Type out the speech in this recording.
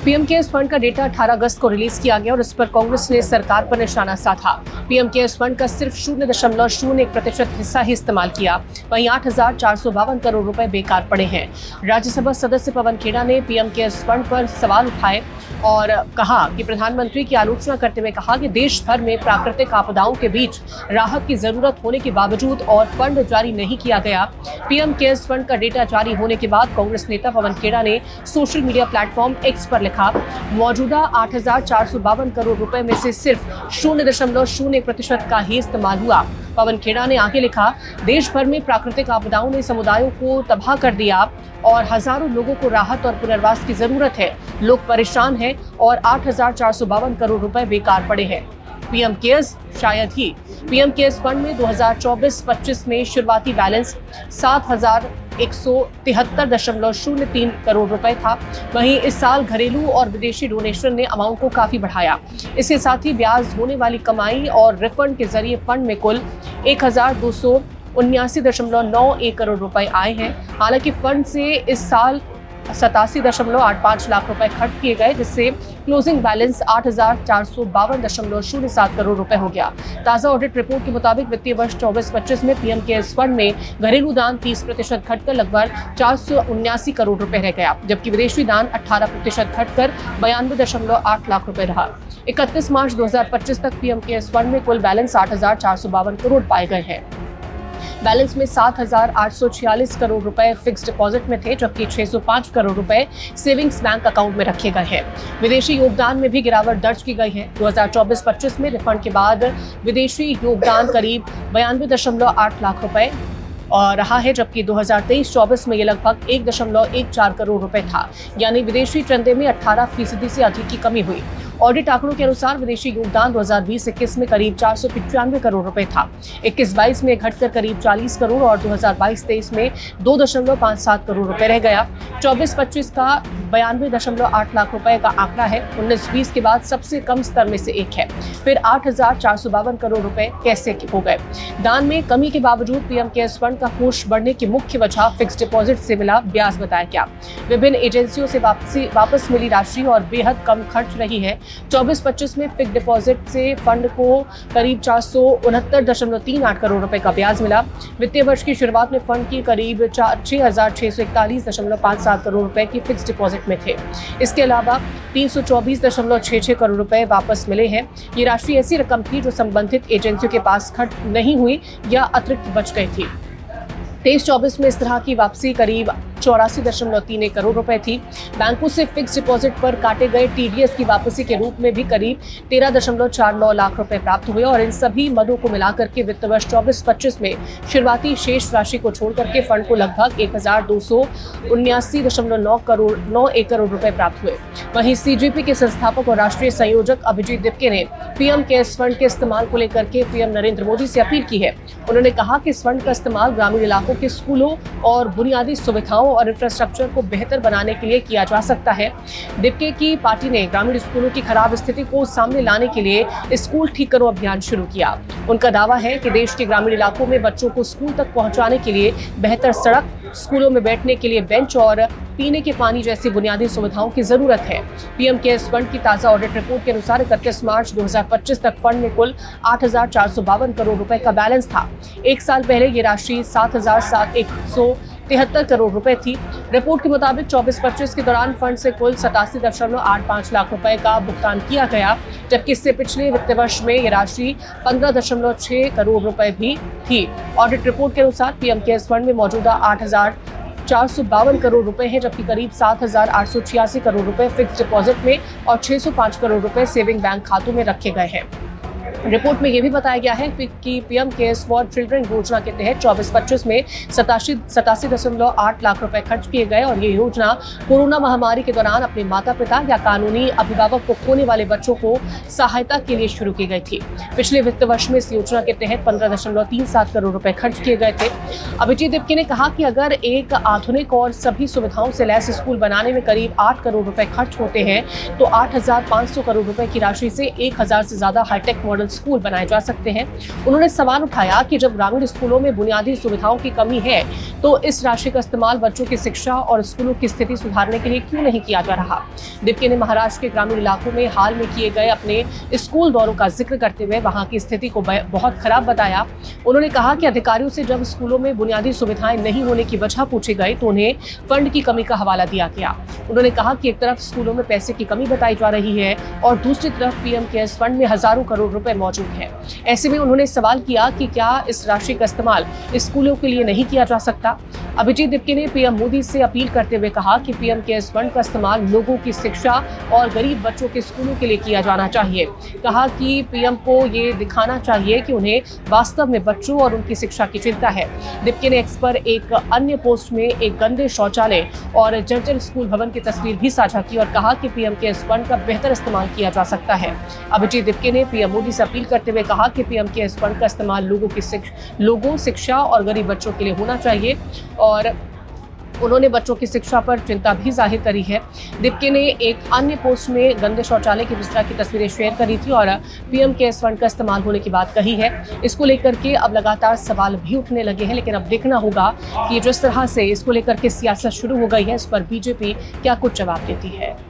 PM cares fund का data 18 अगस्त को release किया गया और इस पर कांग्रेस ने सरकार पर निशाना साधा। पीएम केयर्स फंड का सिर्फ 0.01% हिस्सा ही इस्तेमाल किया। वहीं 8,452 करोड़ रुपए बेकार पड़े हैं। राज्यसभा सदस्य पवन खेड़ा ने पीएम केयर्स फंड पर सवाल उठाए और कहा कि प्रधानमंत्री की आलोचना करते हुए कहा कि देश भर में प्राकृतिक आपदाओं के बीच राहत की जरूरत होने के बावजूद और फंड जारी नहीं किया गया। पीएम केयर्स फंड का डेटा जारी होने के बाद कांग्रेस नेता पवन खेड़ा ने सोशल मीडिया प्लेटफॉर्म एक्स पर लिखा, मौजूदा 8,452 करोड़ रुपए में से सिर्फ 0.01% का ही इस्तेमाल हुआ। पवन खेड़ा ने आगे लिखा, देश भर में प्राकृतिक आपदाओं ने समुदायों को तबाह कर दिया और हजारों लोगों को राहत और पुनर्वास की जरूरत है। लोग परेशान हैं और 8,452 करोड़ रुपए बेकार पड़े हैं। पीएम केयर्स शायद ही पीएम केयर्स फंड में 2024-25 में शुरुआती बैलेंस 7,173.03 करोड़ रुपए था। वहीं इस साल घरेलू और विदेशी डोनेशन ने अमाउंट को काफी बढ़ाया। इसके साथ ही ब्याज होने वाली कमाई और रिफंड के जरिए फंड में कुल 1,279.91 करोड़ रुपए आए हैं। हालांकि फंड से इस साल 87.85 लाख रुपए खर्च किए गए, जिससे क्लोजिंग बैलेंस 8,452.07 करोड़ रुपए हो गया। ताजा ऑडिट रिपोर्ट के मुताबिक वित्तीय वर्ष 24-25 में पीएम केयर्स फंड में घरेलू दान 30% घटकर लगभग 479 करोड़ रुपए रह गया, जबकि विदेशी दान 18% घटकर 92.8 लाख रुपए रहा। 31 मार्च 2025 तक पीएम केयर्स फंड में कुल बैलेंस 8,452 करोड़ पाए गए हैं। बैलेंस में 7,846 करोड़ रुपए फिक्स डिपॉजिट में थे, जबकि 605 करोड़ रुपए सेविंग्स बैंक अकाउंट में रखे गए हैं। विदेशी योगदान में भी गिरावट दर्ज की गई है। 2024-25 में रिफंड के बाद विदेशी योगदान करीब 92.8 लाख रुपए और रहा है, जबकि 2023-24 में ये लगभग 1.14 करोड़ रुपए था। यानी विदेशी चंदे में 18% से अधिक की कमी हुई। ऑडिट आंकड़ों के अनुसार विदेशी योगदान 2020-21 में करीब 495 करोड़ रुपए था। 21-22 में घटकर करीब 40 करोड़ और 2022-23 में 2.57 करोड़ रुपए रह गया। 24-25 का 92.8 लाख रुपए का आंकड़ा है। 19-20 के बाद सबसे कम स्तर में से एक है। फिर 8,452 करोड़ रुपए कैसे हो गए? दान में कमी के बावजूद पीएम केयर्स फंड का कोष बढ़ने की मुख्य वजह फिक्स डिपॉजिट से मिला ब्याज बताया गया। विभिन्न एजेंसियों से वापस मिली राशि और बेहद कम खर्च रही है। 24-25 में फिक्स डिपॉजिट से फंड को करीब 469.38 करोड़ रुपए का ब्याज मिला। वित्तीय वर्ष की शुरुआत में फंड की करीब 6,641.57 करोड़ रुपए की फिक्स डिपॉजिट में थे। इसके अलावा 324.66 करोड़ रुपए वापस मिले हैं। ये राशि ऐसी रकम थी जो संबंधित एजेंसियों के पास खर्च नहीं हुई या अतिरिक्त बच गई थी। 23-24 में इस तरह की वापसी करीब 84.31 करोड़ रुपए थी। बैंकों से फिक्स डिपॉजिट पर काटे गए टीडीएस की वापसी के रूप में भी करीब 13.49 लाख रुपए प्राप्त हुए और इन सभी मदों को मिलाकर के वित्त वर्ष 24-25 में शुरुआती शेष राशि को छोड़कर के फंड को लगभग 1,279.91 करोड़ रुपए प्राप्त हुए। वहीं सीजीपी के संस्थापक और राष्ट्रीय संयोजक अभिजीत दिपके ने पीएम केयर्स फंड के इस्तेमाल को लेकर के पीएम नरेंद्र मोदी से अपील की है। उन्होंने कहा कि इस फंड का इस्तेमाल ग्रामीण इलाकों के स्कूलों और बुनियादी सुविधाओं और इंफ्रास्ट्रक्चर को बेहतर बनाने के लिए किया जा सकता है। दिपके की पार्टी ने ग्रामीण स्कूलों की खराब स्थिति को सामने लाने के लिए स्कूल ठीक करो अभियान शुरू किया। उनका दावा है कि देश के ग्रामीण इलाकों में बच्चों को स्कूल तक पहुंचाने के लिए बेहतर सड़क, स्कूलों में बैठने के लिए बेंच और पीने के पानी जैसी बुनियादी सुविधाओं की जरूरत है। पीएम केयर्स फंड की ताजा ऑडिट रिपोर्ट के अनुसार 31 मार्च 2025 तक फंड में कुल 8,452 करोड़ रुपए का बैलेंस था। एक साल पहले ये राशि 7,173 करोड़ रुपए थी। रिपोर्ट के मुताबिक 24-25 के दौरान फंड से कुल 87.85 लाख रुपए का भुगतान किया गया, जबकि इससे पिछले वित्त वर्ष में ये राशि 15.6 करोड़ रुपए भी थी। ऑडिट रिपोर्ट के अनुसार पीएम केयर्स फंड में मौजूदा 8,452 करोड़ रुपए हैं, जबकि करीब 7,886 करोड़ रुपए फिक्स डिपॉजिट में और 605 करोड़ रुपए सेविंग बैंक खातों में रखे गए हैं। रिपोर्ट में यह भी बताया गया है कि पीएम केयर्स फॉर चिल्ड्रन योजना के तहत 24-25 में 87.8 लाख रुपए खर्च किए गए और ये योजना कोरोना महामारी के दौरान अपने माता पिता या कानूनी अभिभावक को खोने वाले बच्चों को सहायता के लिए शुरू की गई थी। पिछले वित्त वर्ष में इस योजना के तहत 15.37 करोड़ रुपए खर्च किए गए थे। अभिजीत दिपके ने कहा कि अगर एक आधुनिक और सभी सुविधाओं से लैस स्कूल बनाने में करीब 8 करोड़ रुपए खर्च होते हैं तो 8,500 करोड़ रुपए की राशि से 1,000 से ज्यादा हाईटेक मॉडल स्कूल बनाए जा सकते हैं। उन्होंने सवाल उठाया कि जब ग्रामीण स्कूलों में बुनियादी सुविधाओं की कमी है तो इस राशि का इस्तेमाल बच्चों की शिक्षा और स्कूलों की स्थिति सुधारने के लिए क्यों नहीं किया जा रहा। दिप्के ने महाराष्ट्र के ग्रामीण इलाकों में हाल में किए गए अपने स्कूल दौरों का जिक्र करते हुए वहां की स्थिति को बहुत खराब बताया। उन्होंने कहा कि अधिकारियों से जब स्कूलों में बुनियादी सुविधाएं नहीं होने की वजह पूछी गई तो उन्हें फंड की कमी का हवाला दिया गया। उन्होंने कहा कि एक तरफ स्कूलों में पैसे की कमी बताई जा रही है और दूसरी तरफ पीएम केयर्स फंड में हजारों करोड़ रुपए मौजूद है। ऐसे में उन्होंने सवाल किया कि क्या इस राशि का इस्तेमाल स्कूलों के लिए नहीं किया जा सकता। अभिजीत दिप्के ने पीएम मोदी से अपील करते हुए कहा कि पीएम केयर्स फंड का इस्तेमाल लोगों की शिक्षा और गरीब बच्चों के स्कूलों के लिए किया जाना चाहिए। कहा कि पीएम को ये दिखाना चाहिए कि उन्हें वास्तव में बच्चों और उनकी शिक्षा की चिंता है। दिप्के ने एक्स पर एक अन्य पोस्ट में एक गंदे शौचालय और जर्जर स्कूल भवन की तस्वीर भी साझा की और कहा कि पीएम केयर्स फंड का बेहतर इस्तेमाल किया जा सकता है। अभिजीत दिप्के ने पीएम मोदी से अपील करते हुए कहा कि पीएम केयर्स फंड का इस्तेमाल लोगों शिक्षा और गरीब बच्चों के लिए होना चाहिए और उन्होंने बच्चों की शिक्षा पर चिंता भी जाहिर करी है। दिप्के ने एक अन्य पोस्ट में गंदे शौचालय की विस्तार की तस्वीरें शेयर करी थी और पीएम केयर्स फंड का इस्तेमाल होने की बात कही है। इसको लेकर के अब लगातार सवाल भी उठने लगे हैं, लेकिन अब देखना होगा कि जिस तरह से इसको लेकर के सियासत शुरू हो गई है इस पर बीजेपी क्या कुछ जवाब देती है।